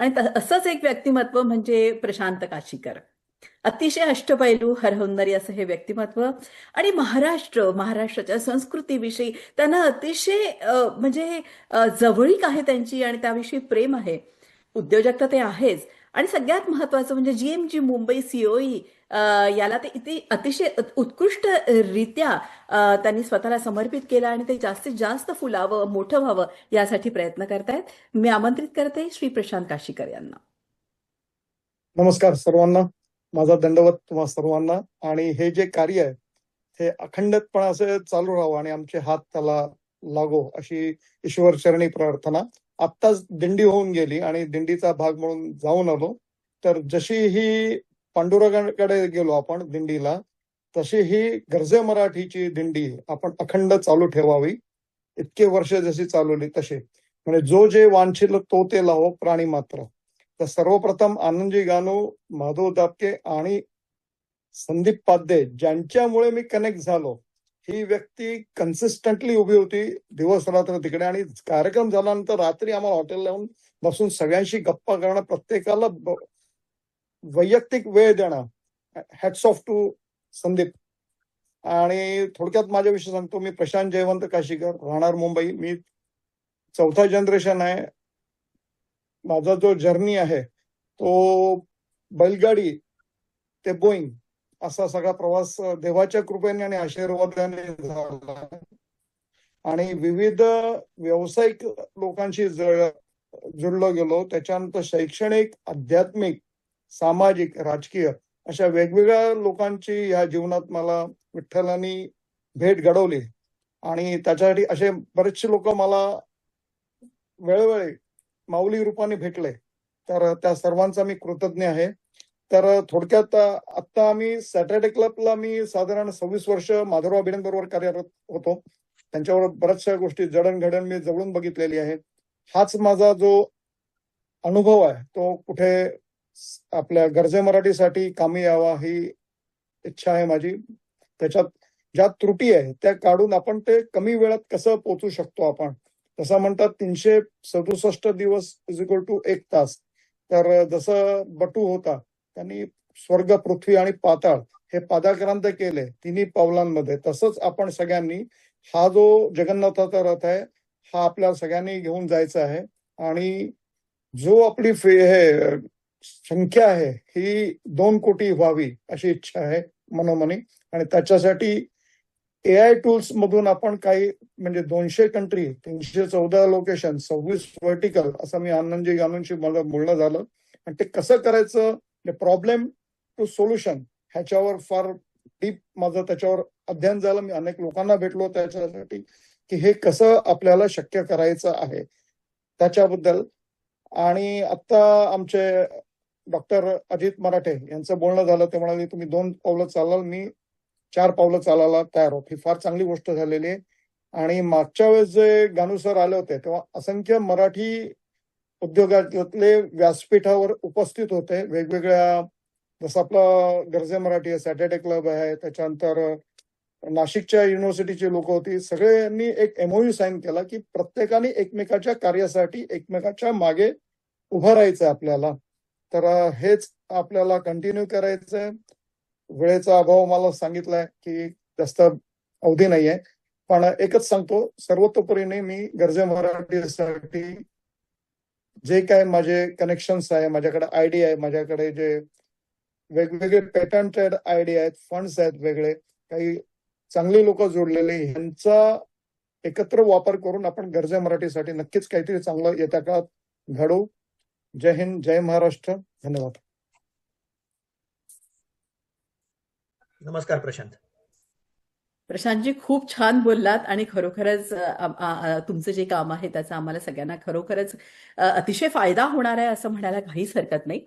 आणि असंच एक व्यक्तिमत्व म्हणजे प्रशांत काशीकर. अतिशय अष्टपैलू हरहुन्नरी असं हे व्यक्तिमत्व. आणि महाराष्ट्राच्या संस्कृतीविषयी त्यांना अतिशय म्हणजे जवळीक आहे त्यांची आणि त्याविषयी प्रेम आहे. उद्योजकता ते आहेच. आणि सगळ्यात महत्वाचं म्हणजे जीएमजी मुंबई सीओई याला ते इथे अतिशय उत्कृष्ट रित्या त्यांनी स्वतःला समर्पित केलं आणि ते जास्तीत जास्त फुलावं, मोठं व्हावं यासाठी प्रयत्न करतायत. मी आमंत्रित करते श्री प्रशांत काशीकर यांना. नमस्कार सर्वांना. माझा दंडवत तुम्हा सर्वांना. आणि हे जे कार्य आहे हे अखंडपणे असं चालू राहावं आणि आमचे हात त्याला लागो अशी ईश्वर चरणी प्रार्थना. आत्ताच दिंडी होऊन गेली आणि दिंडीचा भाग म्हणून जाऊन आलो. तर जशी ही पांडुरंगाकडे गेलो आपण दिंडीला, तशी ही गर्जे मराठीची दिंडी आपण अखंड चालू ठेवावी. इतके वर्ष जशी चालवली तशी, म्हणजे जो जे वांछिल तो ते लावो प्राणी मात्र. तर सर्वप्रथम आनंदजी गानू, माधव दापके आणि संदीप पाध्ये ज्यांच्यामुळे मी कनेक्ट झालो, ही व्यक्ती कन्सिस्टंटली उभी होती दिवस रात्र तिकडे. आणि कार्यक्रम झाल्यानंतर रात्री आम्हाला हॉटेलला येऊन बसून सगळ्यांशी गप्पा करणं, प्रत्येकाला वैयक्तिक वेळ देणं. Hats off to Sandeep. आणि थोडक्यात माझ्याविषयी सांगतो, मी प्रशांत जयवंत काशीकर, राहणार मुंबई. मी चौथा जनरेशन आहे. माझा जो जर्नी आहे तो बैलगाडी ते बोईंग असा सगळा प्रवास देवाच्या कृपेने आणि आशीर्वादाने झाला. आणि विविध व्यावसायिक लोकांशी जुळलो गेलो. त्याच्यानंतर शैक्षणिक, आध्यात्मिक, सामाजिक, राजकीय अशा वेगवेगळ्या लोकांची ह्या जीवनात मला विठ्ठलांनी भेट घडवली. आणि त्याच्यासाठी असे बरेचसे लोक मला वेळोवेळी माऊली रूपाने भेटले. तर त्या सर्वांचा मी कृतज्ञ आहे. तर थोडक्यात आता आम्ही सॅटर्डे क्लबला मी साधारण 26 वर्ष माधवराव भिडे बरोबर कार्यरत होतो. त्यांच्याबरोबर बऱ्याचशा गोष्टी जडणघडण मी जवळून बघितलेली आहे. हाच माझा जो अनुभव आहे तो कुठे आपल्या गर्जे मराठीसाठी कामी यावा ही इच्छा आहे माझी. त्याच्यात ज्या त्रुटी आहे त्या काढून आपण ते कमी वेळात कसं पोहोचू शकतो आपण. तसं म्हणतात 367 दिवस इज इक्वल टू 1 तास. तर जसं बटू होता त्यांनी स्वर्ग, पृथ्वी आणि पाताळ हे पादाक्रांत केले तिन्ही पावलांमध्ये, तसंच आपण सगळ्यांनी हा जो जगन्नाथाचा रथ आहे हा आपल्या सगळ्यांनी घेऊन जायचा आहे. आणि जो आपली हे संख्या आहे ही 2 कोटी व्हावी अशी इच्छा आहे मनोमनी. आणि त्याच्यासाठी AI टूल्स मधून आपण काही म्हणजे 200 कंट्री, 314 लोकेशन, 26 व्हर्टिकल असं मी आनंदजी गानूंशी मला बोलणं झालं. आणि ते कसं करायचं, प्रॉब्लेम टू सोल्युशन ह्याच्यावर फार डीप माझं त्याच्यावर अध्ययन झालं. मी अनेक लोकांना भेटलो त्याच्यासाठी की हे कसं आपल्याला शक्य करायचं आहे त्याच्याबद्दल. आणि आता आमचे डॉक्टर अजित मराठे यांचं बोलणं झालं. ते म्हणाले तुम्ही 2 पावलं चालाल, मी 4 पावलं चालायला तयार होत. ही फार चांगली गोष्ट झालेली आहे. आणि मागच्या वेळेस जे गानू सर आले होते तेव्हा असंख्य मराठी उद्योगातले व्यासपीठावर उपस्थित होते. वेगवेगळ्या, जसं आपलं गर्जे मराठी आहे, सॅटर्डे क्लब आहे, त्याच्यानंतर नाशिकच्या युनिव्हर्सिटीची लोक होती. सगळ्यांनी एक MOU साईन केला की प्रत्येकाने एकमेकाच्या कार्यासाठी एकमेकाच्या मागे उभं राहायचं आपल्याला. तर हेच आपल्याला कंटिन्यू करायचंय. वेळेचा अभाव मला सांगितलाय की जास्त अवधी नाहीये, पण एकच सांगतो, सर्वतोपरीने मी गर्जे मराठीसाठी जे काय माझे कनेक्शन्स आहे, माझ्याकडे आयडी आहे, माझ्याकडे जे वेगवेगळे पेटंटेड आयडी आहेत, फंड्स आहेत, वेगळे काही चांगली लोक जोडलेले, ह्यांचा एकत्र वापर करून आपण गर्जे मराठीसाठी नक्कीच काहीतरी चांगलं येत्या काळात घडवू. जय हिंद, जय महाराष्ट्र. धन्यवाद. नमस्कार प्रशांत. प्रशांतजी खूप छान बोललात आणि खरोखरच तुमचं जे काम आहे त्याचा आम्हाला सगळ्यांना खरोखरच अतिशय फायदा होणार आहे असं म्हणायला काहीच हरकत नाही.